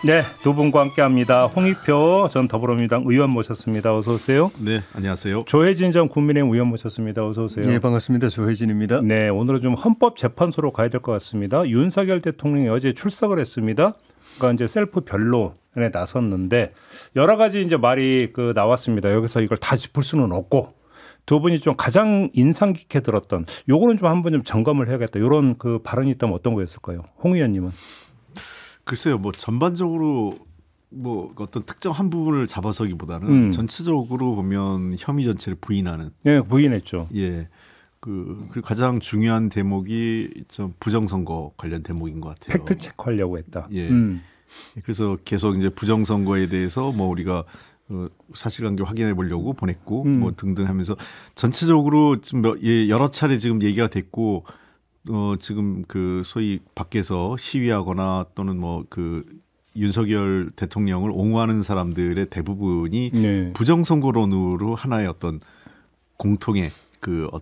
네, 두 분과 함께합니다. 홍익표 전 더불어민주당 의원 모셨습니다. 어서 오세요. 네, 안녕하세요. 조혜진 전 국민의힘 의원 모셨습니다. 어서 오세요. 네, 반갑습니다. 조혜진입니다. 네, 오늘은 좀 헌법재판소로 가야 될 것 같습니다. 윤석열 대통령이 어제 출석을 했습니다. 그러니까 이제 셀프 변론에 나섰는데 여러 가지 이제 말이 나왔습니다. 여기서 이걸 다 짚을 수는 없고 두 분이 좀 가장 인상 깊게 들었던 요거는 좀 한번 좀 점검을 해야겠다. 이런 발언이 있다면 어떤 거였을까요? 홍 의원님은? 글쎄요, 뭐 전반적으로 뭐 어떤 특정 한 부분을 잡아서기보다는 전체적으로 보면 혐의 전체를 부인하는. 네, 부인했죠. 예. 그리고 가장 중요한 대목이 좀 부정선거 관련 대목인 것 같아요. 팩트 체크하려고 했다. 예. 그래서 계속 이제 부정선거에 대해서 뭐 우리가 사실관계 확인해 보려고 보냈고 뭐 등등 하면서 전체적으로 좀 여러 차례 지금 얘기가 됐고 지금 소위 밖에서 시위하거나 또는 뭐 윤석열 대통령을 옹호하는 사람들의 대부분이 네. 부정선거론으로 하나의 어떤 공통의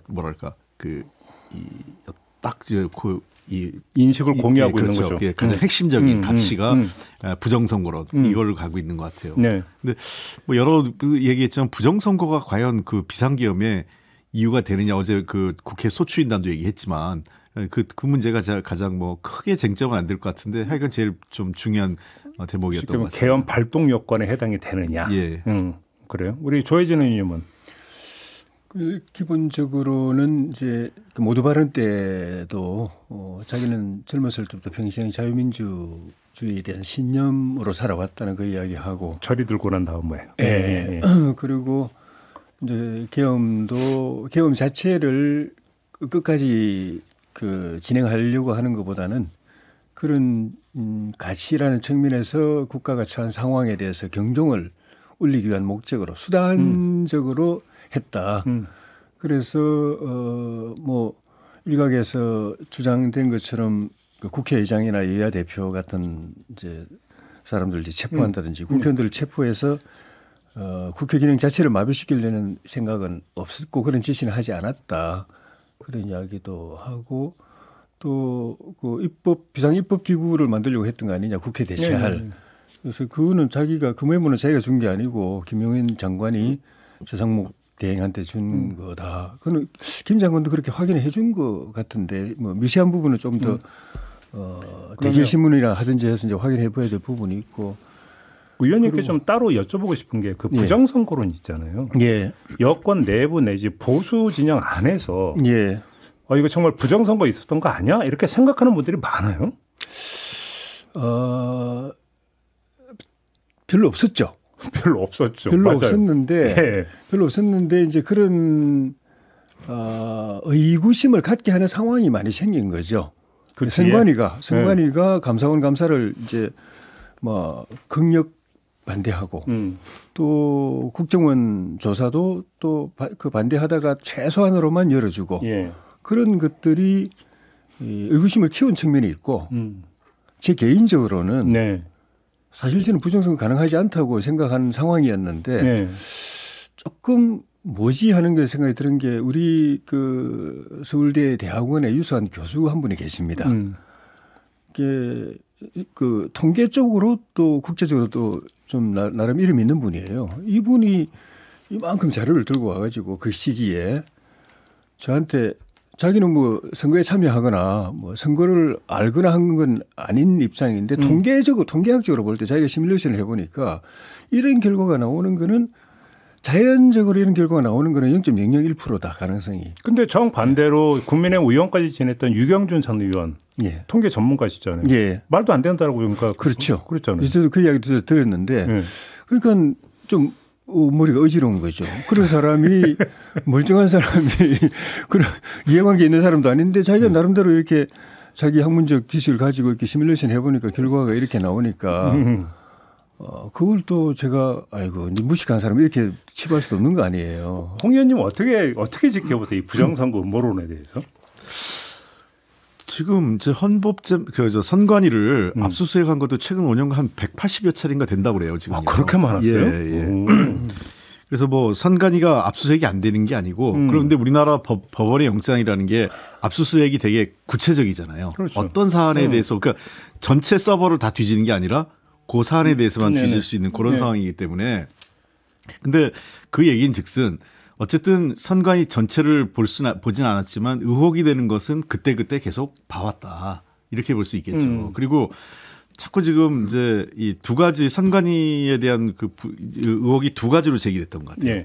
뭐랄까 이 인식을 공유하고 있는 그렇죠. 거죠. 가장 핵심적인 가치가 부정선거론 이걸 가고 있는 것 같아요. 네. 근데 뭐 여러 얘기했지만 부정선거가 과연 비상계엄의 이유가 되느냐 어제 국회 소추인단도 얘기했지만 그 문제가 가장 뭐 크게 쟁점은 안 될 것 같은데 하여간 제일 좀 중요한 대목이었던 것 같습니다. 계엄 발동 요건에 해당이 되느냐. 예. 그래요. 우리 조혜진 의원님은? 기본적으로는 이제 모두 발언 때도 자기는 젊었을 때부터 평생 자유민주주의에 대한 신념으로 살아왔다는 그 이야기하고 철이 들고 난 다음에. 예. 그리고 이제 계엄 자체를 끝까지 진행하려고 하는 것보다는 그런 가치라는 측면에서 국가가 처한 상황에 대해서 경종을 울리기 위한 목적으로 수단적으로 했다. 그래서 뭐 일각에서 주장된 것처럼 국회의장이나 여야 대표 같은 이제 사람들 이제 체포한다든지 국회의원들을 체포해서 국회 기능 자체를 마비시키려는 생각은 없었고 그런 지시는 하지 않았다. 그런 이야기도 하고 또 비상입법 기구를 만들려고 했던 거 아니냐 국회 대체할. 그래서 그거는 자기가 메모는 자기가 준 게 아니고 김용인 장관이 최상목 대행한테 준 거다. 그는 김 장관도 그렇게 확인해 준 것 같은데 뭐 미세한 부분은 좀 더 대질신문이나 하든지 해서 이제 확인해 봐야 될 부분이 있고. 의원님께 좀 따로 여쭤보고 싶은 게 부정선거론 있잖아요. 예. 여권 내부 내지 보수 진영 안에서 예. 이거 정말 부정선거 있었던 거 아니야? 이렇게 생각하는 분들이 많아요. 별로 없었죠. 별로 없었죠. 별로 맞아요. 없었는데 네. 별로 없었는데 이제 그런 의구심을 갖게 하는 상황이 많이 생긴 거죠. 선관위가 감사원 감사를 이제 뭐 극력 반대하고 또 국정원 조사도 또 그 반대하다가 최소한으로만 열어주고 그런 것들이 의구심을 키운 측면이 있고 제 개인적으로는 사실 저는 부정선거 가능하지 않다고 생각하는 상황이었는데 조금 뭐지 하는 게 생각이 드는 게 우리 서울대 대학원에 유수한 교수 한 분이 계십니다. 통계 쪽으로 또 국제적으로 또 좀 나름 이름 있는 분이에요. 이분이 이만큼 자료를 들고 와가지고 그 시기에 저한테 자기는 뭐 선거에 참여하거나 뭐 선거를 알거나 한 건 아닌 입장인데 통계학적으로 볼 때 자기가 시뮬레이션을 해보니까 이런 결과가 나오는 거는 자연적으로 이런 결과가 나오는 거는 0.001%다 가능성이. 근데 정반대로 국민의힘 의원까지 지냈던 유경준 전 의원 통계 전문가시잖아요. 말도 안 된다라고 그러니까 그렇죠. 그렇잖아요. 저도 그 이야기도 들었는데 그러니까 좀 머리가 어지러운 거죠. 그런 사람이 멀쩡한 사람이 그런 이해관계 있는 사람도 아닌데 자기가 나름대로 이렇게 자기 학문적 지식을 가지고 이렇게 시뮬레이션 해보니까 결과가 이렇게 나오니까 그걸 또 제가 무식한 사람 이렇게 치부할 수도 없는 거 아니에요. 홍 의원님 어떻게 지켜보세요? 이 부정선거 음모론에 대해서? 지금 이제 선관위를 압수수색한 것도 최근 5년간 한 180여 차례인가 된다고 그래요. 지금. 그렇게 많았어요? 예. 그래서 뭐 선관위가 압수수색이 안 되는 게 아니고 그런데 우리나라 법원의 영장이라는 게 압수수색이 되게 구체적이잖아요. 그렇죠. 어떤 사안에 대해서 그러니까 전체 서버를 다 뒤지는 게 아니라 그 사안에 대해서만 뒤질 수 있는 그런 상황이기 때문에 근데 그 얘기인즉슨 어쨌든 선관위 전체를 보진 않았지만 의혹이 되는 것은 그때그때 계속 봐왔다. 이렇게 볼 수 있겠죠. 그리고 자꾸 지금 이제 이 두 가지 선관위에 대한 그 의혹이 두 가지로 제기됐던 것 같아요.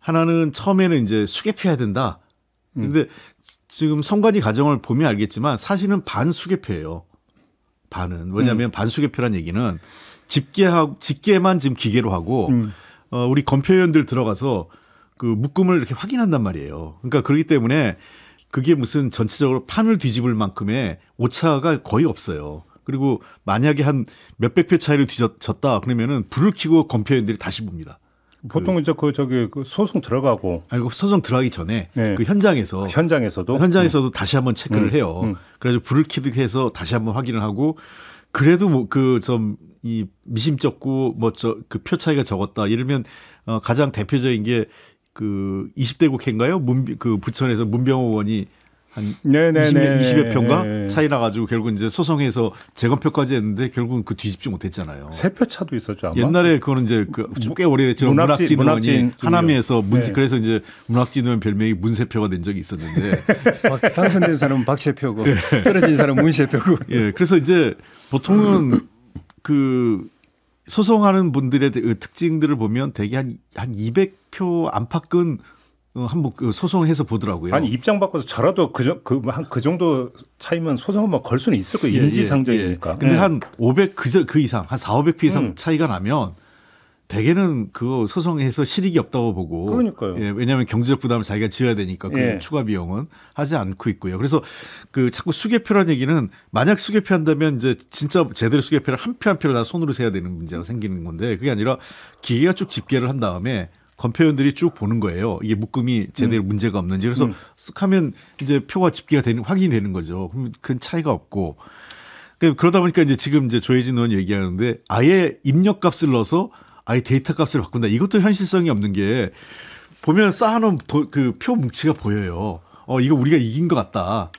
하나는 처음에는 이제 수개표해야 된다. 그런데 지금 선관위 과정을 보면 알겠지만 사실은 반수개표예요. 반은. 왜냐하면 반수개표란 얘기는 집계만 지금 기계로 하고 우리 검표위원들 들어가서 그 묶음을 이렇게 확인한단 말이에요. 그러니까 그렇기 때문에 그게 무슨 전체적으로 판을 뒤집을 만큼의 오차가 거의 없어요. 그리고 만약에 한 몇백 표 차이로 뒤졌다 그러면은 불을 켜고 검표위원들이 다시 봅니다. 보통 이제 그 소송 들어가고 아니고 소송 들어가기 전에 그 현장에서도 다시 한번 체크를 해요. 그래서 불을 켜게 해서 다시 한번 확인을 하고 그래도 뭐 그 좀 이 미심 적고 뭐 그 표 차이가 적었다. 이러면 가장 대표적인 게 그 20대 국회인가요? 그 부천에서 문병호 의원이 한 20여 표인가 차이 나가지고 결국 이제 소송해서 재검표까지 했는데 결국은 그 뒤집지 못했잖아요. 3표 차도 있었죠. 아마? 옛날에 그거는 이제 꽤 오래됐죠. 문학진 의원이 하남에서 그래서 이제 문학진 의원 별명이 문세표가 된 적이 있었는데 당선된 사람은 박세표고 떨어진 사람은 문세표고. 예, 그래서 이제 보통은 그 소송하는 분들의 특징들을 보면 대개 한 200표 안팎은 한번 소송해서 보더라고요. 아니 입장 바꿔서 저라도 그 정도 차이면 소송 한번 걸 수는 있을 거예요. 인지상정이니까. 근데 한 500 그 이상 한 400, 500표 이상 차이가 나면 대개는 그거 소송해서 실익이 없다고 보고. 그러니까요. 예, 왜냐하면 경제적 부담을 자기가 지어야 되니까 그 추가 비용은 하지 않고 있고요. 그래서 그 자꾸 수개표라는 얘기는 만약 수개표한다면 이제 진짜 제대로 수개표를 한 표 한 표를 다 손으로 세야 되는 문제가 생기는 건데 그게 아니라 기계가 쭉 집계를 한 다음에 검표위원들이 쭉 보는 거예요. 이게 묶음이 제대로 문제가 없는지. 그래서 쓱 하면 이제 표가 집계가 확인이 되는 거죠. 그럼 큰 차이가 없고. 그러다 보니까 이제 지금 이제 조혜진 의원 얘기하는데 아예 입력값을 넣어서 아예 데이터 값을 바꾼다. 이것도 현실성이 없는 게 보면 쌓아놓은 그 표 뭉치가 보여요. 이거 우리가 이긴 것 같다.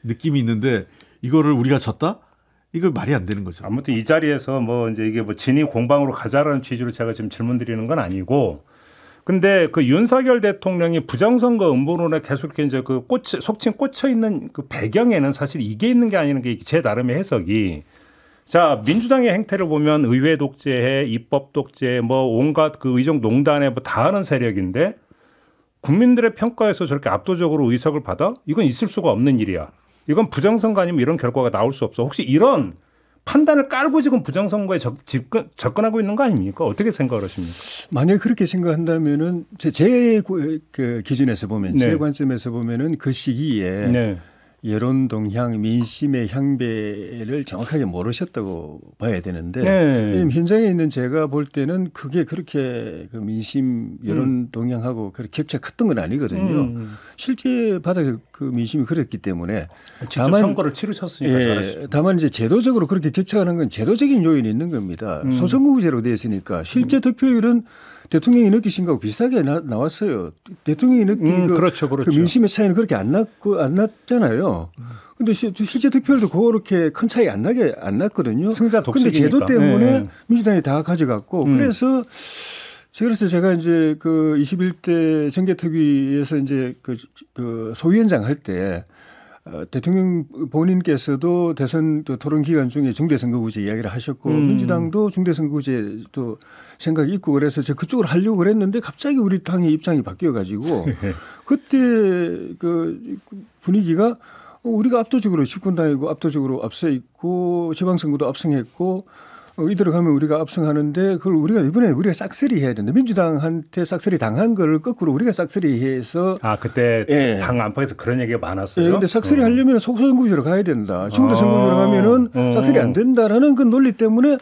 느낌이 있는데 이거를 우리가 졌다? 이거 말이 안 되는 거죠. 아무튼 이 자리에서 뭐 이제 이게 뭐 진위 공방으로 가자라는 취지로 제가 지금 질문 드리는 건 아니고 근데 그 윤석열 대통령이 부정선거 음모론에 계속 이제 그 속칭 꽂혀 있는 그 배경에는 사실 이게 있는 게 아니는 게 제 나름의 해석이 자, 민주당의 행태를 보면 의회 독재해, 입법 독재, 뭐 온갖 그 의정 농단에 뭐 다 하는 세력인데 국민들의 평가에서 저렇게 압도적으로 의석을 받아? 이건 있을 수가 없는 일이야. 이건 부정선거 아니면 이런 결과가 나올 수 없어. 혹시 이런 판단을 깔고 지금 부정선거에 접근하고 있는 거 아닙니까? 어떻게 생각을 하십니까? 만약에 그렇게 생각한다면은 제 그 기준에서 보면 제 관점에서 보면은 그 시기에 여론 동향, 민심의 향배를 정확하게 모르셨다고 봐야 되는데 현장에 있는 제가 볼 때는 그게 그렇게 그 민심 여론 동향하고 그렇게 격차가 컸던 건 아니거든요. 실제 바닥에 그 민심이 그랬기 때문에 다만 선거를 치르셨으니까 잘하시죠. 다만 이제 제도적으로 그렇게 격차가 나는 건 제도적인 요인이 있는 겁니다. 소선거구제로 되어 있으니까 실제 득표율은 대통령이 느끼신 거하고 비슷하게 나왔어요. 대통령이 느낀 그렇죠. 그 민심의 차이는 그렇게 안 났잖아요. 근데 실제 득표율도 그렇게 큰 차이 안 났거든요. 승자 독식이니까. 근데 제도 때문에 민주당이 다 가져갔고 그래서 제가 이제 그 21대 정개특위에서 이제 그 소위원장 할 때 대통령 본인께서도 대선 토론 기간 중에 중대선거구제 이야기를 하셨고 민주당도 중대선거구제도 생각이 있고 그래서 제가 그쪽으로 하려고 그랬는데 갑자기 우리 당의 입장이 바뀌어 가지고 그때 그 분위기가 우리가 압도적으로 집권당이고 압도적으로 앞서 있고 지방선거도 압승했고 이대로 가면 우리가 압승하는데 그걸 우리가 싹쓸이 해야 된다. 민주당한테 싹쓸이 당한 걸 거꾸로 우리가 싹쓸이 해서. 그때 당 안팎에서 그런 얘기가 많았어요. 그런데 싹쓸이 하려면 소선거구제로 가야 된다. 중대선거구제로 가면은 싹쓸이 안 된다라는 그 논리 때문에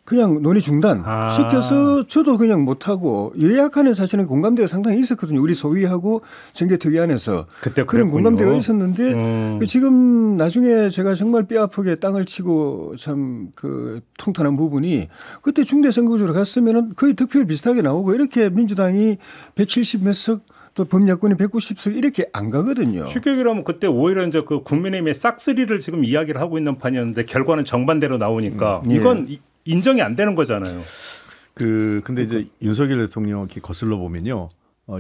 그냥 논의 중단 시켜서 저도 그냥 못하고 예약하는 사실은 공감대가 상당히 있었거든요. 우리 소위하고 정개특위 안에서 그때 그런 공감대가 있었는데 지금 나중에 제가 정말 뼈 아프게 땅을 치고 참 그 통탄한 부분이 그때 중대선거구제로 갔으면은 거의 득표율 비슷하게 나오고 이렇게 민주당이 170 몇 석 또 범야권이 190석 이렇게 안 가거든요. 쉽게 얘기하면 그때 오히려 이제 그 국민의힘의 싹쓸이를 지금 이야기를 하고 있는 판이었는데 결과는 정반대로 나오니까 이건 인정이 안 되는 거잖아요. 근데 이제 윤석열 대통령 이렇게 거슬러 보면요.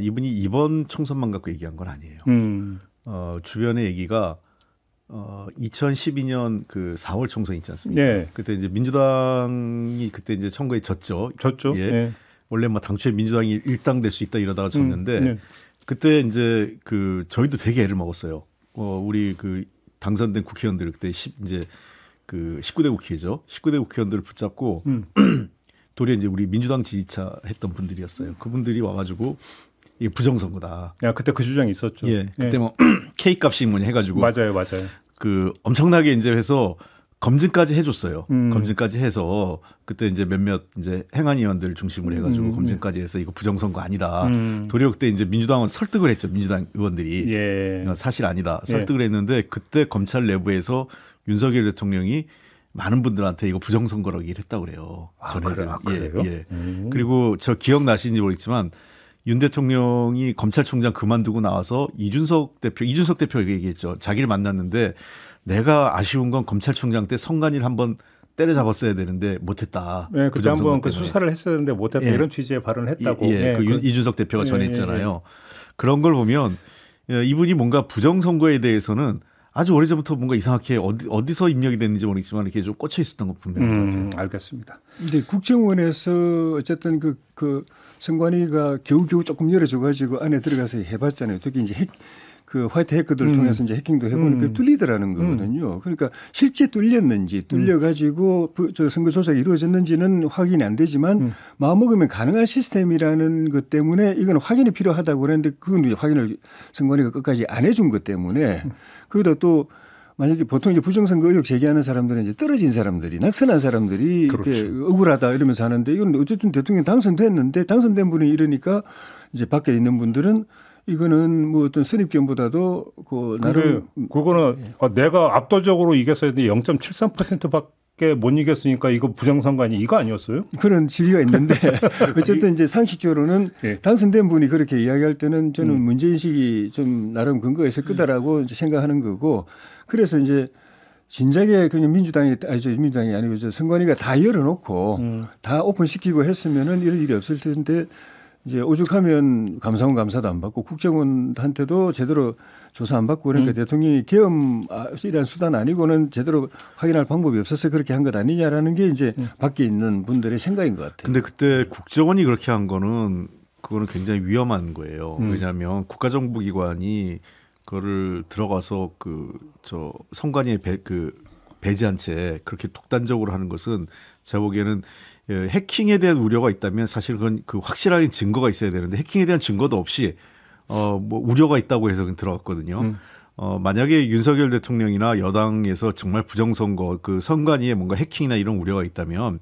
이분이 이번 총선만 갖고 얘기한 건 아니에요. 주변의 얘기가 2012년 그 4월 총선 있지 않습니까? 네. 그때 이제 민주당이 그때 이제 선거에 졌죠. 예. 네. 원래 뭐 당초에 민주당이 일당될 수 있다 이러다가 졌는데 네. 그때 이제 그 저희도 되게 애를 먹었어요. 우리 그 당선된 국회의원들 그때 이제 그 19대 국회죠. 19대 국회의원들을 붙잡고 도리어 이제 우리 민주당 지지차 했던 분들이었어요. 그분들이 와가지고 이게 부정선거다. 야, 그때 그 주장이 있었죠. 예, 그때 뭐 K 값이 뭐니 해가지고 맞아요. 그 엄청나게 이제 해서 검증까지 해줬어요. 검증까지 해서 그때 이제 몇몇 이제 행안위원들 중심으로 해가지고 검증까지 해서 이거 부정선거 아니다. 도리어 그때 이제 민주당은 설득을 했죠. 민주당 의원들이 예. 사실 아니다. 설득을 했는데 그때 검찰 내부에서 윤석열 대통령이 많은 분들한테 이거 부정선거라고 얘기를 했다고 그래요. 그래요? 예. 그리고 저 기억나시는지 모르겠지만 윤 대통령이 검찰총장 그만두고 나와서 이준석 대표가 얘기했죠. 자기를 만났는데 내가 아쉬운 건 검찰총장 때 선관위를 한번 때려잡았어야 되는데 못했다. 네, 그때 한번 그 수사를 했어야 되는데 못했다. 이런 취지의 발언을 했다고. 이준석 대표가 전했잖아요. 그런 걸 보면 이분이 뭔가 부정선거에 대해서는 아주 오래전부터 뭔가 이상하게 어디서 입력이 됐는지 모르겠지만 이렇게 좀 꽂혀 있었던 거 분명한 것 같아요. 알겠습니다. 근데 국정원에서 어쨌든 그 선관위가 겨우겨우 조금 열어줘가지고 안에 들어가서 해봤잖아요. 특히 이제 그 화이트 해커들을 통해서 이제 해킹도 해보니까 뚫리더라는 거거든요. 그러니까 실제 뚫려가지고 저 선거 조작이 이루어졌는지는 확인이 안 되지만 마음먹으면 가능한 시스템이라는 것 때문에 이건 확인이 필요하다고 그랬는데 그건 확인을 선관위가 끝까지 안 해준 것 때문에 거기다 또 만약에 보통 이제 부정선거 의혹 제기하는 사람들은 이제 떨어진 사람들이 낙선한 사람들이 그렇죠. 이렇게 억울하다 이러면서 하는데 이건 어쨌든 대통령 당선됐는데 당선된 분이 이러니까 이제 밖에 있는 분들은 이거는 뭐 어떤 선입견보다도 그 나름 그거는 내가 압도적으로 이겼었는데 0.73%밖에 못 이겼으니까 이거 부정선거 아니 이거 아니었어요? 그런 지위가 있는데 어쨌든 이제 상식적으로는 당선된 분이 그렇게 이야기할 때는 저는 문제인식이 좀 나름 근거가 있을 거다라고 이제 생각하는 거고 그래서 이제 진작에 그냥 민주당이 아니고 선관위가 다 열어놓고 다 오픈시키고 했으면은 이런 일이 없을 텐데 이제 오죽하면 감사원 감사도 안 받고 국정원한테도 제대로 조사 안 받고 그러니까 대통령이 계엄이란 수단 아니고는 제대로 확인할 방법이 없어서 그렇게 한 것 아니냐라는 게 이제 밖에 있는 분들의 생각인 것 같아요. 근데 그때 국정원이 그렇게 한 거는 그거는 굉장히 위험한 거예요. 왜냐하면 국가정보기관이 그거를 들어가서 저 선관위에 배제한 채 그렇게 독단적으로 하는 것은 제가 보기에는 해킹에 대한 우려가 있다면 사실 그건 그 확실하게 증거가 있어야 되는데 해킹에 대한 증거도 없이 뭐 우려가 있다고 해서 들어갔거든요. 만약에 윤석열 대통령이나 여당에서 정말 부정선거 그 선관위에 뭔가 해킹이나 이런 우려가 있다면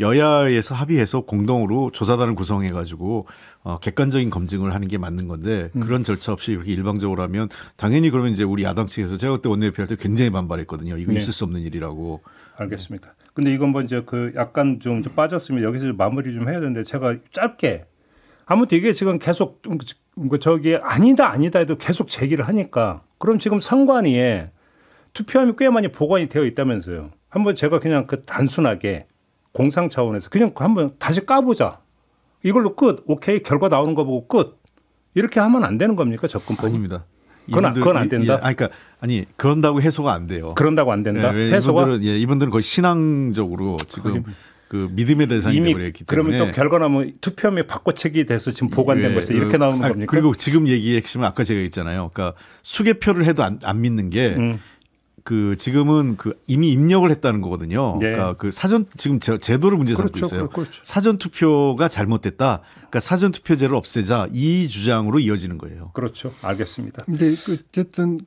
여야에서 합의해서 공동으로 조사단을 구성해가지고 객관적인 검증을 하는 게 맞는 건데 그런 절차 없이 이렇게 일방적으로 하면 당연히 그러면 이제 우리 야당 측에서 제가 그때 원내대표 할 때 굉장히 반발했거든요. 이거 있을 수 없는 일이라고. 알겠습니다. 근데 이건 뭐 이제 약간 좀 빠졌으면 여기서 마무리 좀 해야 되는데 제가 짧게 아무튼 이게 지금 계속 저기 아니다 해도 계속 제기를 하니까 그럼 지금 선관위에 투표함이 꽤 많이 보관이 되어 있다면서요. 한번 제가 그냥 단순하게 공상 차원에서 그냥 한번 다시 까보자. 이걸로 끝. 오케이. 결과 나오는 거 보고 끝. 이렇게 하면 안 되는 겁니까? 접근법? 아닙니다. 그건 안 된다. 그런다고 해소가 안 돼요. 그런다고 안 된다. 해소가 이분들은 거의 신앙적으로 지금 그 믿음의 대상이 되어버렸기 때문에. 그러면 또 결과 나면 투표함이 바꿔치기 돼서 지금 보관된 것이 이렇게 나오는 겁니까? 그리고 지금 얘기의 핵심은 아까 제가 했잖아요. 그러니까 수개표를 해도 안 믿는 게 지금은 이미 입력을 했다는 거거든요. 네. 그러니까 사전 지금 제도를 문제 삼고 있어요. 그렇죠. 사전 투표가 잘못됐다. 그러니까 사전 투표제를 없애자 이 주장으로 이어지는 거예요. 그렇죠. 알겠습니다. 근데 어쨌든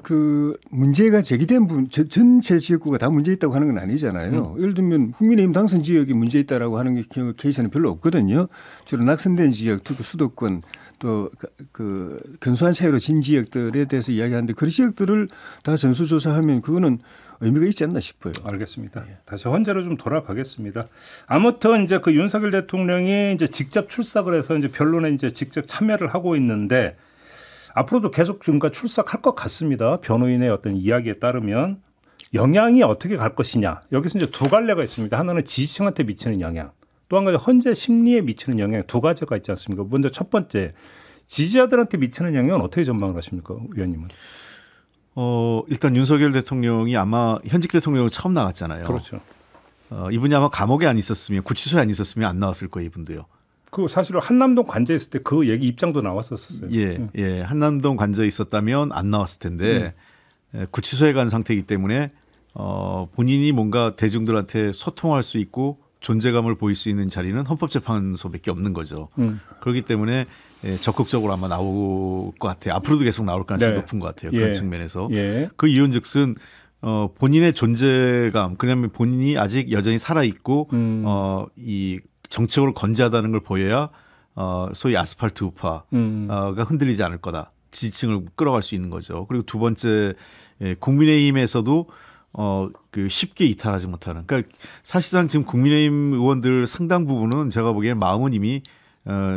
문제가 제기된 전체 지역구가 다 문제 있다고 하는 건 아니잖아요. 예를 들면 국민의힘 당선 지역이 문제 있다라고 하는 케이스는 별로 없거든요. 주로 낙선된 지역, 특히 수도권 또 근소한 차이로 진 지역들에 대해서 이야기하는데 그 지역들을 다 전수조사하면 그거는 의미가 있지 않나 싶어요. 알겠습니다. 다시 헌재로 좀 돌아가겠습니다. 아무튼 이제 윤석열 대통령이 이제 직접 출석을 해서 이제 변론에 이제 직접 참여를 하고 있는데 앞으로도 계속 출석할 것 같습니다. 변호인의 어떤 이야기에 따르면 영향이 어떻게 갈 것이냐. 여기서 이제 두 갈래가 있습니다. 하나는 지지층한테 미치는 영향. 또 한 가지 헌재 심리에 미치는 영향 두 가지가 있지 않습니까? 먼저 첫 번째 지지자들한테 미치는 영향은 어떻게 전망을 하십니까, 의원님은? 일단 윤석열 대통령이 아마 현직 대통령으로 처음 나갔잖아요. 그렇죠. 이분이 아마 감옥에 안 있었으면 구치소에 안 있었으면 안 나왔을 거예요, 이분도요. 그 사실은 한남동 관저 있을 때 그 얘기 입장도 나왔었어요. 예. 한남동 관저 있었다면 안 나왔을 텐데 구치소에 간 상태이기 때문에 본인이 뭔가 대중들한테 소통할 수 있고 존재감을 보일 수 있는 자리는 헌법재판소밖에 없는 거죠. 그렇기 때문에 적극적으로 아마 나올 것 같아요. 앞으로도 계속 나올 가능성이 네. 높은 것 같아요. 그런 측면에서. 예. 그 이유는즉슨 본인의 존재감, 그다음에 본인이 아직 여전히 살아 있고 이 정책으로 건재하다는 걸 보여야 소위 아스팔트 우파가 흔들리지 않을 거다. 지지층을 끌어갈 수 있는 거죠. 그리고 두 번째 국민의힘에서도 그 쉽게 이탈하지 못하는. 그러니까 사실상 지금 국민의힘 의원들 상당 부분은 제가 보기엔 마음은 이미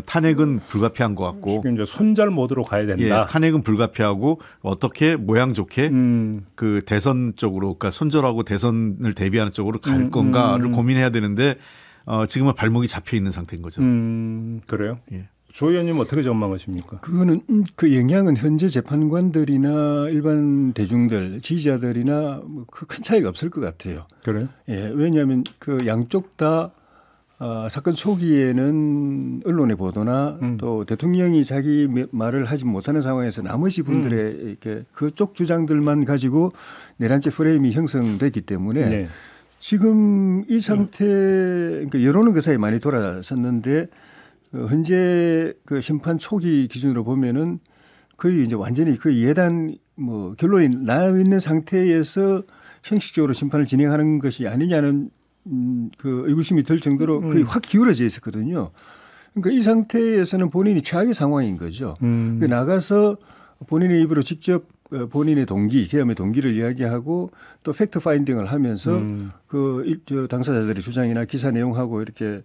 탄핵은 불가피한 것 같고. 지금 이제 손절 모드로 가야 된다. 예, 탄핵은 불가피하고 어떻게 모양 좋게 그 대선 쪽으로, 그러니까 손절하고 대선을 대비하는 쪽으로 갈 건가를 고민해야 되는데 지금은 발목이 잡혀 있는 상태인 거죠. 그래요? 예. 조 의원님 어떻게 전망하십니까? 그거는 그 영향은 현재 재판관들이나 일반 대중들, 지지자들이나 뭐 큰 차이가 없을 것 같아요. 그래요? 예, 왜냐하면 그 양쪽 다 사건 초기에는 언론의 보도나 또 대통령이 자기 말을 하지 못하는 상황에서 나머지 분들의 이렇게 그쪽 주장들만 가지고 내란죄 프레임이 형성됐기 때문에 네. 지금 이 상태, 그러니까 여론은 그 사이에 많이 돌아섰는데 현재 그 심판 초기 기준으로 보면은 거의 이제 완전히 그 예단 뭐 결론이 나 있는 상태에서 형식적으로 심판을 진행하는 것이 아니냐는 그 의구심이 들 정도로 거의 확 기울어져 있었거든요. 그러니까 이 상태에서는 본인이 최악의 상황인 거죠. 그러니까 나가서 본인의 입으로 직접 본인의 동기, 계엄의 동기를 이야기하고 또 팩트 파인딩을 하면서 저 당사자들의 주장이나 기사 내용하고 이렇게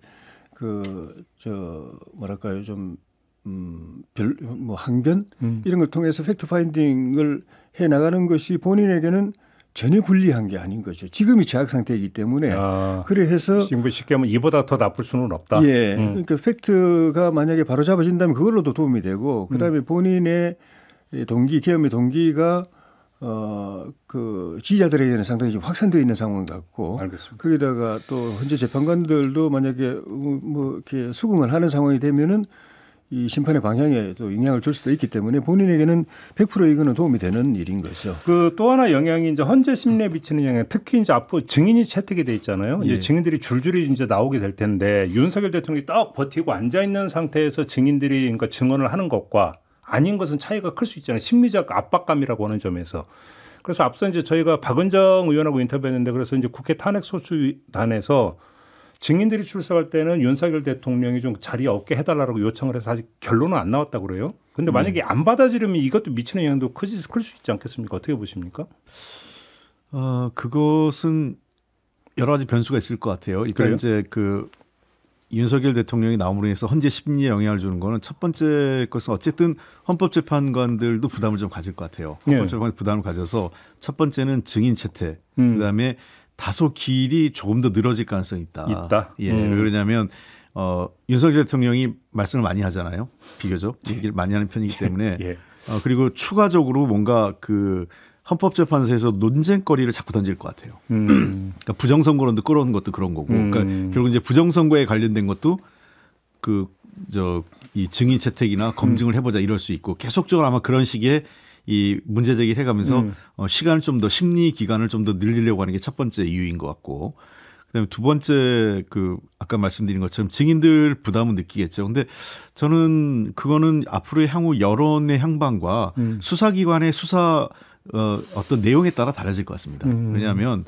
뭐랄까요, 좀 뭐 항변 이런 걸 통해서 팩트 파인딩을 해 나가는 것이 본인에게는 전혀 불리한 게 아닌 거죠. 지금이 제약 상태이기 때문에 그래서 지금 쉽게 하면 이보다 더 나쁠 수는 없다. 예, 그러니까 팩트가 만약에 바로 잡아진다면 그걸로도 도움이 되고 그다음에 본인의 동기, 계엄의 동기가 그 지지자들에게는 상당히 좀 확산되어 있는 상황 같고, 알겠습니다. 거기다가 또 현재 재판관들도 만약에 뭐 이렇게 수긍을 하는 상황이 되면은 이 심판의 방향에 또 영향을 줄 수도 있기 때문에 본인에게는 100% 이거는 도움이 되는 일인 거죠. 그 또 하나 영향이 이제 헌재 심리에 미치는 영향, 특히 이제 앞으로 증인이 채택이 돼 있잖아요. 예. 이제 증인들이 줄줄이 이제 나오게 될 텐데 윤석열 대통령이 딱 버티고 앉아 있는 상태에서 증인들이 그러니까 증언을 하는 것과 아닌 것은 차이가 클 수 있잖아요. 심리적 압박감이라고 하는 점에서. 그래서 앞서 이제 저희가 박은정 의원하고 인터뷰했는데 그래서 이제 국회 탄핵소추단에서 증인들이 출석할 때는 윤석열 대통령이 좀 자리에 없게 해달라고 요청을 해서 아직 결론은 안 나왔다고 그래요. 그런데 만약에 안 받아들이면 이것도 미치는 영향도 클 수 있지 않겠습니까? 어떻게 보십니까? 그것은 여러 가지 변수가 있을 것 같아요. 일단 그래요? 이제 그 윤석열 대통령이 나옴으로 해서 헌재 심리에 영향을 주는 거는 첫 번째 것은 어쨌든 헌법재판관들도 부담을 좀 가질 것 같아요. 헌법재판관 부담을 가져서 첫 번째는 증인 채택, 그다음에 다소 길이 조금 더 늘어질 가능성이 있다. 예, 왜 그러냐면 윤석열 대통령이 말씀을 많이 하잖아요. 비교적 얘기를 많이 하는 편이기 때문에 예. 그리고 추가적으로 뭔가 그 헌법재판소에서 논쟁거리를 자꾸 던질 것 같아요. 그러니까 부정선거론도 끌어오는 것도 그런 거고, 그러니까 결국 이제 부정선거에 관련된 것도 이 증인 채택이나 검증을 해보자 이럴 수 있고 계속적으로 아마 그런 식의 이 문제 제기를 해가면서 시간을 좀 더 심리 기간을 좀 더 늘리려고 하는 게 첫 번째 이유인 것 같고, 그다음에 두 번째 그 아까 말씀드린 것처럼 증인들 부담은 느끼겠죠. 근데 저는 그거는 앞으로의 향후 여론의 향방과 수사기관의 수사 어떤 내용에 따라 달라질 것 같습니다. 왜냐하면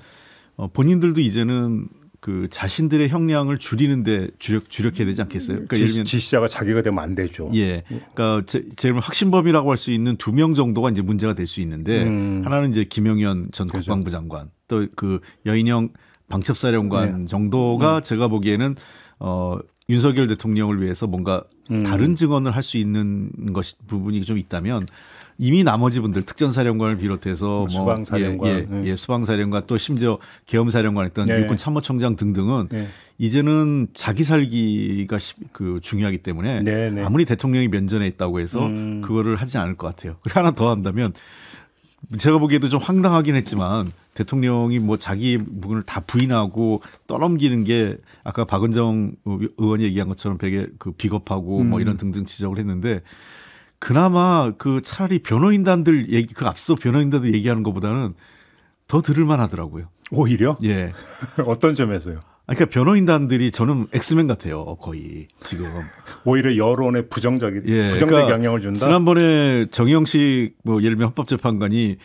본인들도 이제는 그 자신들의 형량을 줄이는데 주력해야 되지 않겠어요? 그러니까 예를 들면 지시자가 자기가 되면 안 되죠. 예, 그러니까 제일 확신범이라고 할 수 있는 2명 정도가 이제 문제가 될 수 있는데 하나는 이제 김영현 전 그렇죠. 국방부 장관, 또 그 여인영 방첩사령관 정도가 제가 보기에는 윤석열 대통령을 위해서 뭔가 다른 증언을 할 수 있는 부분이 좀 있다면 이미 나머지 분들 특전사령관을 비롯해서 수방사령관, 수방사령관 또 심지어 계엄사령관했던 육군 참모총장 등등은 이제는 자기 살기가 중요하기 때문에 아무리 대통령이 면전에 있다고 해서 그거를 하지 않을 것 같아요. 그리고 하나 더 한다면 제가 보기에도 좀 황당하긴 했지만 대통령이 뭐 자기 부분을 다 부인하고 떠넘기는 게 아까 박은정 의원이 얘기한 것처럼 되게 비겁하고 뭐 이런 등등 지적을 했는데 그나마 차라리 변호인단들 앞서 변호인단들 얘기하는 것보다는 더 들을만 하더라고요. 오히려? 예. 어떤 점에서요? 그러니까 변호인단들이 저는 엑스맨 같아요. 거의 지금. 오히려 여론에 부정적 그러니까 영향을 준다. 지난번에 정영식 뭐 예를 들면 헌법재판관이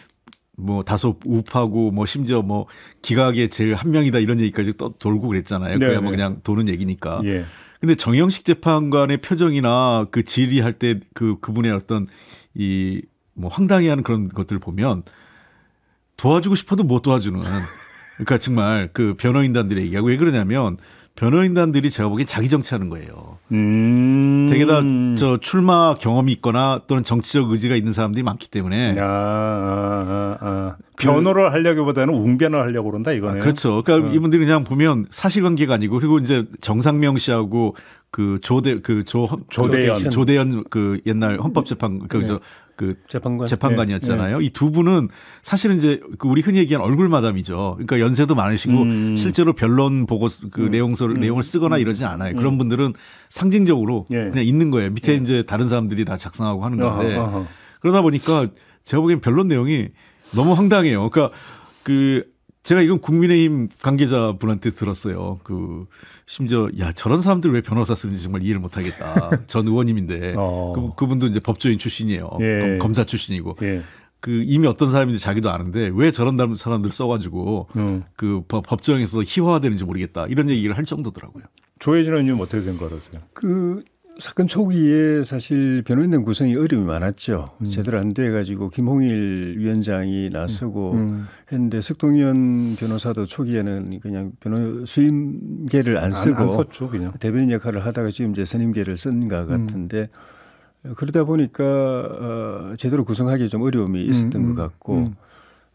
뭐 다소 우파고 뭐 심지어 뭐 기각의 제일 한 명이다 이런 얘기까지 또 돌고 그랬잖아요. 그야 뭐 그냥 도는 얘기니까. 예. 근데 정영식 재판관의 표정이나 질의할 때 그분의 어떤 이 뭐 황당해하는 그런 것들을 보면 도와주고 싶어도 못 도와주는. 그러니까 정말 변호인단들이 얘기하고 왜 그러냐면 변호인단들이 제가 보기엔 자기 정치하는 거예요. 되게 다 출마 경험이 있거나 또는 정치적 의지가 있는 사람들이 많기 때문에. 변호를 하려기보다는 웅변을 하려고 그런다 이거네요. 그렇죠. 그러니까 이분들이 그냥 보면 사실관계가 아니고 그리고 이제 정상명 씨하고 조대현 옛날 헌법재판 재판관이었잖아요. 이 두 분은 사실은 이제 우리 흔히 얘기하는 얼굴 마담이죠. 그러니까 연세도 많으시고 실제로 변론 보고 내용을 쓰거나 이러진 않아요. 그런 분들은 상징적으로 그냥 있는 거예요. 밑에 이제 다른 사람들이 다 작성하고 하는 건데 그러다 보니까 제가 보기엔 변론 내용이 너무 황당해요. 그러니까 제가 이건 국민의힘 관계자분한테 들었어요. 심지어 저런 사람들 왜 변호사 쓰는지 정말 이해를 못하겠다. 전 의원님인데 그분도 이제 법조인 출신이에요. 검사 출신이고 이미 어떤 사람인지 자기도 아는데 왜 저런 사람들 써가지고 법정에서 희화화되는지 모르겠다. 이런 얘기를 할 정도더라고요. 조혜진 의원님 어떻게 생각하세요? 사건 초기에 사실 변호인단 구성이 어려움이 많았죠. 제대로 안 돼가지고 김홍일 위원장이 나서고 했는데 석동현 변호사도 초기에는 그냥 변호 수임계를 안 쓰고 안 썼죠, 그냥. 대변인 역할을 하다가 지금 이제 선임계를 쓴 것 같은데 그러다 보니까 제대로 구성하기 좀 어려움이 있었던 것 같고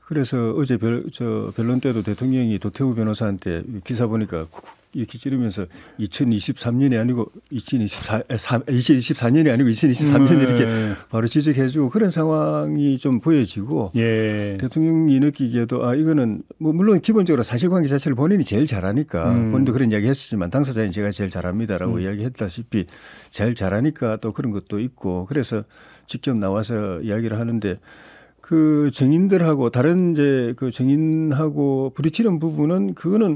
그래서 어제 변론 때도 대통령이 도태우 변호사한테 기사 보니까 이렇게 찌르면서 2023년이 아니고 2024년이 아니고 2023년 이렇게 바로 지적해주고 그런 상황이 좀 보여지고 대통령이 느끼기에도 이거는 뭐 물론 기본적으로 사실관계 자체를 본인이 제일 잘하니까 본인도 그런 이야기 했었지만 당사자인 제가 제일 잘합니다라고 이야기했다시피 제일 잘하니까 또 그런 것도 있고 그래서 직접 나와서 이야기를 하는데 증인들하고 다른 이제 증인하고 부딪히는 부분은 그거는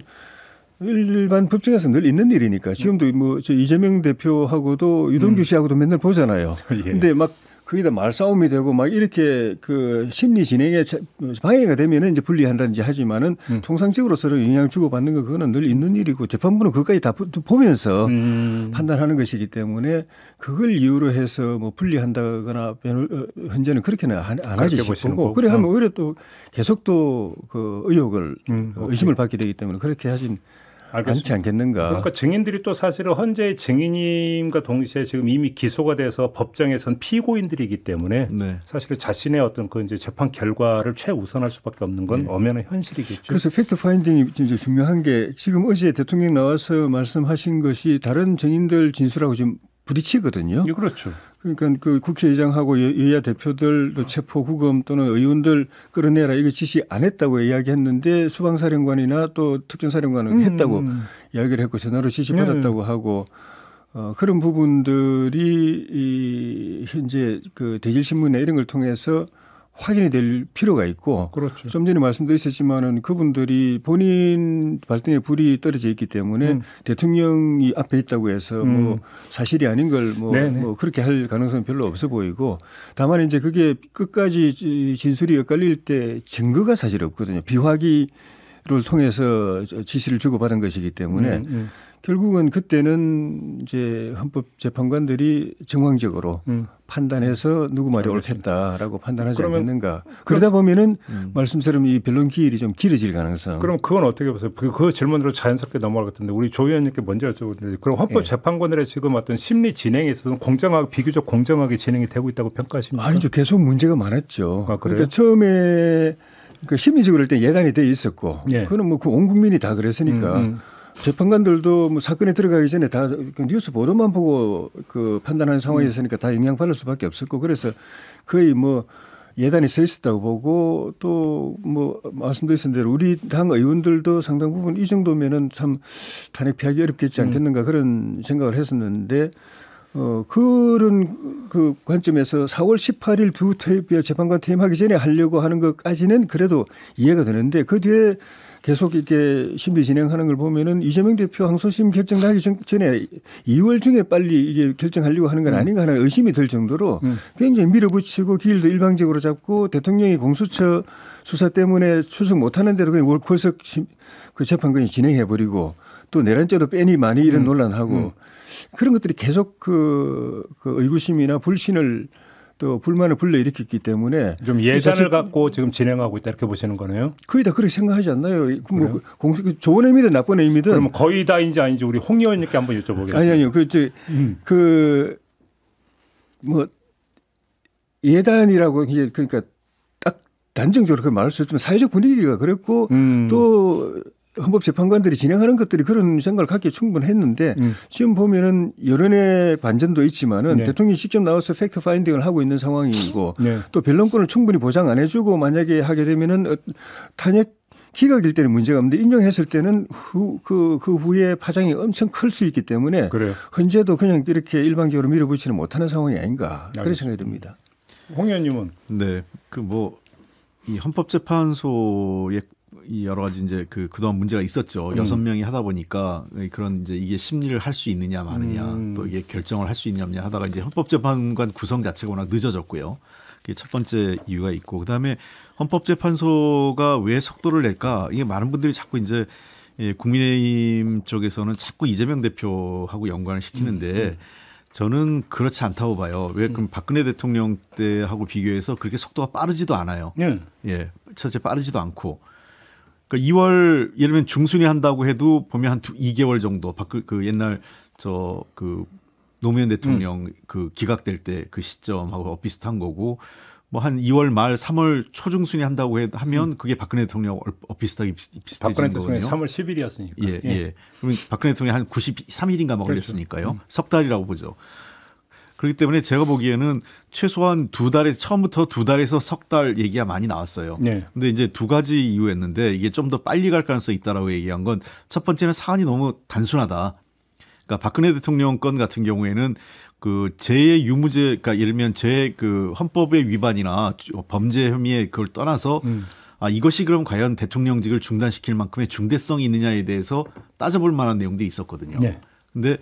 일반 법정에서 늘 있는 일이니까 지금도 뭐 이재명 대표하고도 유동규 씨하고도 맨날 보잖아요. 근데 막 거기다 말싸움이 되고 막 이렇게 심리 진행에 방해가 되면은 이제 분리한다든지 하지만은 통상적으로 서로 영향을 주고받는 거 그거는 늘 있는 일이고 재판부는 그것까지 다 보면서 판단하는 것이기 때문에 그걸 이유로 해서 뭐 분리한다거나 현재는 그렇게는 안 하지 싶고 그래 하면 오히려 또 계속 또 의혹을 의심을 받게 되기 때문에 그렇게 하진 않지 않겠는가. 그러니까 증인들이 또 사실은 헌재의 증인임과 동시에 지금 이미 기소가 돼서 법정에선 피고인들이기 때문에 사실은 자신의 어떤 이제 재판 결과를 최우선할 수밖에 없는 건 엄연한 현실이겠죠. 그래서 팩트 파인딩이 진짜 중요한 게 지금 어제 대통령 나와서 말씀하신 것이 다른 증인들 진술하고 지금 부딪히거든요. 그렇죠. 그러니까 국회의장하고 여야 대표들도 체포 구금 또는 의원들 끌어내라 이거 지시 안 했다고 이야기했는데 수방사령관이나 또 특전사령관은 했다고 이야기를 했고 전화로 지시 받았다고 하고 그런 부분들이 현재 대질신문이나 이런 걸 통해서 확인이 될 필요가 있고 그렇죠. 좀 전에 말씀드렸지만은 그분들이 본인 발등에 불이 떨어져 있기 때문에 대통령이 앞에 있다고 해서 뭐 사실이 아닌 걸 뭐 그렇게 할 가능성은 별로 없어 보이고 다만 이제 그게 끝까지 진술이 엇갈릴 때 증거가 사실 없거든요. 비화기를 통해서 지시를 주고받은 것이기 때문에 결국은 그때는 이제 헌법재판관들이 정황적으로 판단해서 누구 말이 옳겠다라고 판단하지 않겠는가. 그러다 보면은 말씀처럼 이 변론 기일이 좀 길어질 가능성. 그럼 그건 어떻게 보세요? 그 질문으로 자연스럽게 넘어갈 것 같은데 우리 조 의원님께 먼저 여쭤보는데 그럼 헌법재판관들의 지금 어떤 심리 진행에 있어서는 비교적 공정하게 진행이 되고 있다고 평가하십니까? 아니죠. 계속 문제가 많았죠. 아, 그러니까 처음에 그 심리적으로 일단 예단이 돼 있었고 그거는 뭐 그 온 국민이 다 그랬으니까 재판관들도 뭐 사건에 들어가기 전에 다 뉴스 보도만 보고 그 판단하는 상황이었으니까 다 영향받을 수밖에 없었고 그래서 거의 뭐 예단이 서 있었다고 보고 또 뭐 말씀드린 대로 우리 당 의원들도 상당 부분 이 정도면은 참 탄핵 피하기 어렵겠지 않겠는가 그런 생각을 했었는데 그런 그 관점에서 4월 18일 두 재판관 퇴임하기 전에 하려고 하는 것까지는 그래도 이해가 되는데 그 뒤에 계속 이렇게 심리 진행하는 걸 보면은 이재명 대표 항소심 결정나기 전에 2월 중에 빨리 이게 결정하려고 하는 건 아닌가 하는 의심이 들 정도로 굉장히 밀어붙이고 기일도 일방적으로 잡고 대통령이 공수처 수사 때문에 출석 못하는 대로 그냥 월커석 그 재판관이 진행해버리고 또 내란죄도 빼니 많이 이런 논란하고 그런 것들이 계속 그 의구심이나 불신을 또 불만을 불러일으켰기 때문에 좀 예산을 갖고 지금 진행하고 있다 이렇게 보시는 거네요. 거의 다 그렇게 생각하지 않나요? 뭐 좋은 의미든 나쁜 의미든. 그러면 거의 다인지 아닌지 우리 홍 의원님께 한번 여쭤보겠습니다. 아니요. 뭐 예단이라고 이제 그러니까 딱 단정적으로 그 말할 수 있지만 사회적 분위기가 그랬고 또 헌법재판관들이 진행하는 것들이 그런 생각을 갖기에 충분했는데 지금 보면은 여론의 반전도 있지만은 대통령이 직접 나와서 팩트 파인딩을 하고 있는 상황이고 또 변론권을 충분히 보장 안 해주고 만약에 하게 되면은 탄핵 기각일 때는 문제가 없는데 인용했을 때는 그 후에 파장이 엄청 클 수 있기 때문에 그래요. 현재도 그냥 이렇게 일방적으로 밀어붙이는 못하는 상황이 아닌가 그런 생각이 듭니다. 홍 의원님은 네, 그 뭐 이 헌법재판소의 이 여러 가지 이제 그동안 문제가 있었죠. 6명이 하다 보니까 그런 이제 이게 심리를 할 수 있느냐 마느냐 또 이게 결정을 할 수 있냐 없냐 하다가 이제 헌법재판관 구성 자체가 워낙 늦어졌고요. 그게 첫 번째 이유가 있고 그다음에 헌법재판소가 왜 속도를 낼까? 이게 많은 분들이 자꾸 이제 국민의힘 쪽에서는 자꾸 이재명 대표하고 연관을 시키는데 저는 그렇지 않다고 봐요. 왜 그럼 박근혜 대통령 때하고 비교해서 그렇게 속도가 빠르지도 않아요. 예, 첫째 빠르지도 않고. 그러니까 2월 예를 들면 중순에 한다고 해도 보면 한 2개월 정도 그 옛날 그 노무현 대통령 그 기각될 때 그 시점하고 비슷한 거고 뭐 한 2월 말 3월 초중순에 한다고 하면 그게 박근혜 대통령 비슷하게 비슷해지는 박근혜 거거든요. 대통령이 3월 10일이었으니까. 예. 그러면 박근혜 대통령이 한 93일인가 막 걸렸으니까요. 석 달이라고 보죠. 그렇기 때문에 제가 보기에는 최소한 2달에서 처음부터 2달에서 석 달 얘기가 많이 나왔어요. 근데 이제 두 가지 이유였는데 이게 좀 더 빨리 갈 가능성이 있다라고 얘기한 건 첫 번째는 사안이 너무 단순하다. 그러니까 박근혜 대통령 건 같은 경우에는 그 재해 유무죄, 그러니까 예를 들면 그 헌법의 위반이나 범죄 혐의에 그걸 떠나서 이것이 그럼 과연 대통령직을 중단시킬 만큼의 중대성이 있느냐에 대해서 따져볼 만한 내용들이 있었거든요. 근데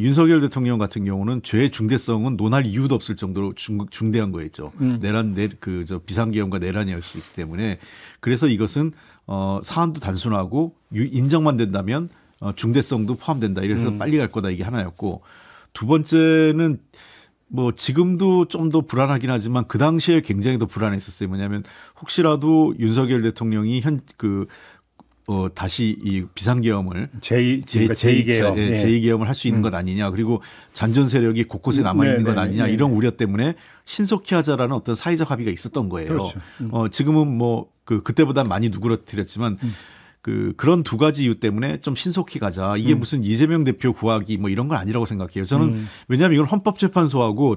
윤석열 대통령 같은 경우는 죄의 중대성은 논할 이유도 없을 정도로 중대한 거였죠. 비상계엄과 내란이었을 수 있기 때문에 그래서 이것은 사안도 단순하고 인정만 된다면 중대성도 포함된다. 이래서 빨리 갈 거다 이게 하나였고 두 번째는 뭐 지금도 좀 더 불안하긴 하지만 그 당시에 굉장히 더 불안했었어요. 뭐냐면 혹시라도 윤석열 대통령이 다시 이 비상계엄을 제2계엄을 할 수 있는 것 아니냐. 그리고 잔존 세력이 곳곳에 남아있는 것 아니냐. 이런 우려 때문에 신속히 하자라는 어떤 사회적 합의가 있었던 거예요. 그렇죠. 지금은 뭐 그때보다 많이 누그러뜨렸지만 그런 두 가지 이유 때문에 좀 신속히 가자. 이게 무슨 이재명 대표 구하기 뭐 이런 건 아니라고 생각해요. 저는 왜냐하면 이건 헌법재판소하고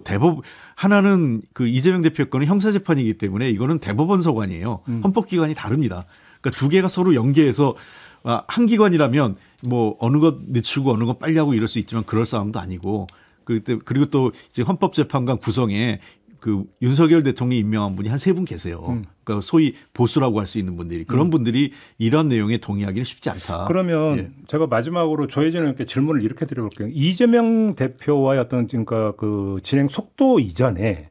하나는 그 이재명 대표 건은 형사재판이기 때문에 이거는 대법원 소관이에요. 헌법기관이 다릅니다. 그러니까 두 개가 서로 연계해서 한 기관이라면 뭐 어느 것 늦추고 어느 것 빨리 하고 이럴 수 있지만 그럴 상황도 아니고 그리고 또 이제 헌법재판관 구성에 그 윤석열 대통령이 임명한 분이 한 3분 계세요. 그러니까 소위 보수라고 할 수 있는 분들이 그런 분들이 이런 내용에 동의하기는 쉽지 않다. 그러면 제가 마지막으로 조혜진 의원께 질문을 이렇게 드려볼게요. 이재명 대표와의 어떤 그러니까 그 진행 속도 이전에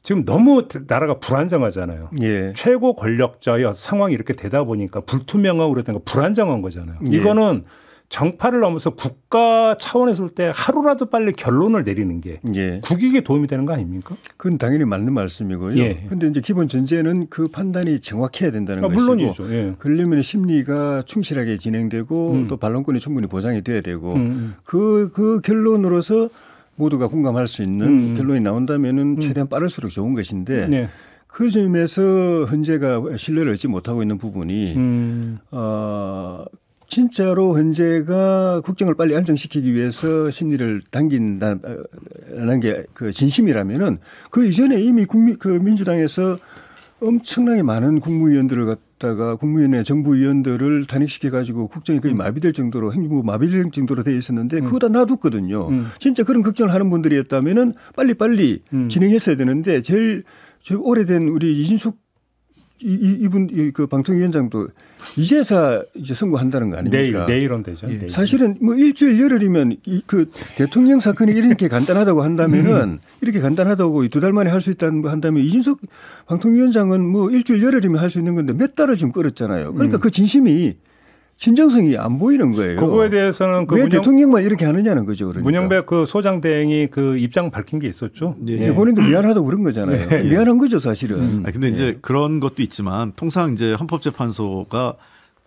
지금 너무 나라가 불안정하잖아요. 최고 권력자의 상황이 이렇게 되다 보니까 불투명하고 그랬던 거 불안정한 거잖아요. 이거는 정파를 넘어서 국가 차원에서 볼 때 하루라도 빨리 결론을 내리는 게 예. 국익에 도움이 되는 거 아닙니까? 그건 당연히 맞는 말씀이고요. 그런데 이제 기본 전제는 그 판단이 정확해야 된다는 것이고, 물론이죠. 예. 그러려면 심리가 충실하게 진행되고 또 반론권이 충분히 보장이 돼야 되고 그 결론으로서 모두가 공감할 수 있는 결론이 나온다면은 최대한 빠를수록 좋은 것인데 네. 그 점에서 헌재가 신뢰를 얻지 못하고 있는 부분이 진짜로 헌재가 국정을 빨리 안정시키기 위해서 심리를 당긴다는 게 그 진심이라면은 그 이전에 이미 그 민주당에서 엄청나게 많은 국무위원들을 갖다가 국무위원회 정부위원들을 탄핵시켜 가지고 국정이 거의 마비될 정도로 행정부 마비될 정도로 돼 있었는데 그거 다 놔뒀거든요. 진짜 그런 걱정을 하는 분들이었다면은 빨리빨리 진행했어야 되는데 제일 오래된 우리 이진숙 이분 그 방통위원장도 이제서 이제 선고한다는 거 아닙니까? 내일은 되죠. 내일. 사실은 뭐 일주일 열흘이면 그 대통령 사건이 이렇게 간단하다고 한다면은 이렇게 간단하다고 2달 만에 할 수 있다는 거 한다면 이준석 방통위원장은 뭐 일주일 열흘이면 할 수 있는 건데 몇 달을 지금 끌었잖아요. 그러니까 그 진심이 진정성이 안 보이는 거예요. 그거에 대해서는 왜 대통령만 이렇게 하느냐는 거죠. 그러니까. 문영배 그 소장 대행이 그 입장 밝힌 게 있었죠. 네. 본인도 미안하다고 그런 거잖아요. 네. 미안한 거죠, 사실은. 근데 이제 그런 것도 있지만 통상 이제 헌법재판소가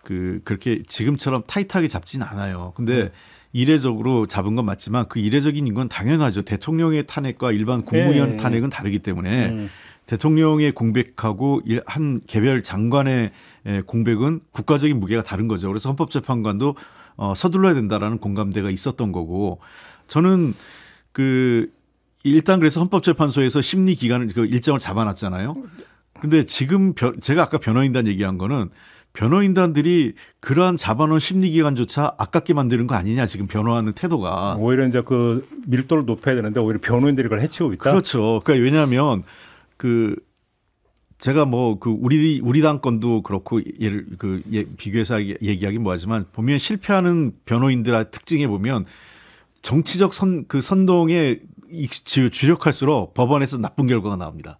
그렇게 지금처럼 타이트하게 잡진 않아요. 근데 이례적으로 잡은 건 맞지만 그 이례적인 건 당연하죠. 대통령의 탄핵과 일반 국무위원 탄핵은 다르기 때문에 대통령의 공백하고 한 개별 장관의 공백은 국가적인 무게가 다른 거죠. 그래서 헌법재판관도 서둘러야 된다라는 공감대가 있었던 거고 저는 일단 그래서 헌법재판소에서 심리 기간을 그 일정을 잡아놨잖아요. 근데 지금 제가 아까 변호인단 얘기한 거는 변호인단들이 그러한 잡아놓은 심리 기간조차 아깝게 만드는 거 아니냐 지금 변호하는 태도가. 오히려 이제 그 밀도를 높여야 되는데 오히려 변호인들이 그걸 해치고 있다. 그렇죠. 그러니까 왜냐하면 제가 뭐 우리 당 건도 그렇고 비교해서 얘기하기 뭐하지만 보면 실패하는 변호인들의 특징에 보면 정치적 선동에 주력할수록 법원에서 나쁜 결과가 나옵니다.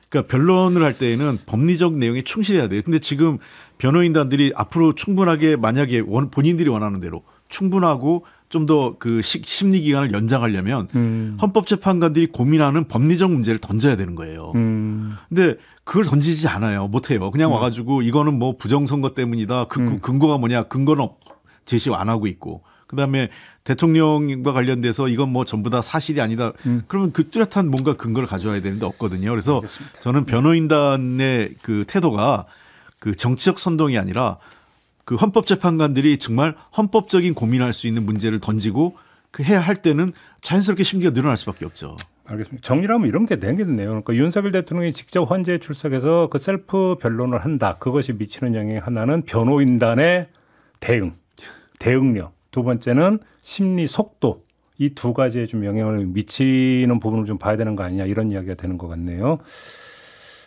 그러니까 변론을 할 때에는 법리적 내용에 충실해야 돼요. 근데 지금 변호인단들이 앞으로 충분하게 만약에 본인들이 원하는 대로 충분하고 좀 더 그 심리 기간을 연장하려면 헌법재판관들이 고민하는 법리적 문제를 던져야 되는 거예요. 근데 그걸 던지지 않아요. 못 해요. 그냥 와가지고 이거는 뭐 부정선거 때문이다. 근거가 뭐냐? 근거는 제시 안 하고 있고. 그다음에 대통령과 관련돼서 이건 뭐 전부 다 사실이 아니다. 그러면 그 뚜렷한 뭔가 근거를 가져와야 되는데 없거든요. 그래서 알겠습니다. 저는 변호인단의 그 태도가 그 정치적 선동이 아니라 그 헌법재판관들이 정말 헌법적인 고민할 수 있는 문제를 던지고 해야 할 때는 자연스럽게 심기가 늘어날 수밖에 없죠. 알겠습니다. 정리를 하면 이런 게 되겠네요. 그러니까 윤석열 대통령이 직접 헌재에 출석해서 그 셀프 변론을 한다. 그것이 미치는 영향 하나는 변호인단의 대응력. 두 번째는 심리 속도. 이 두 가지에 좀 영향을 미치는 부분을 좀 봐야 되는 거 아니냐 이런 이야기가 되는 것 같네요.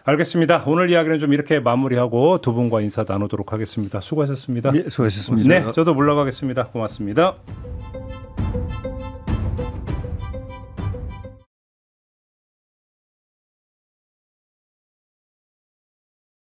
알겠습니다. 오늘 이야기는 좀 이렇게 마무리하고 두 분과 인사 나누도록 하겠습니다. 수고하셨습니다. 네, 수고하셨습니다. 네, 저도 물러가겠습니다. 고맙습니다.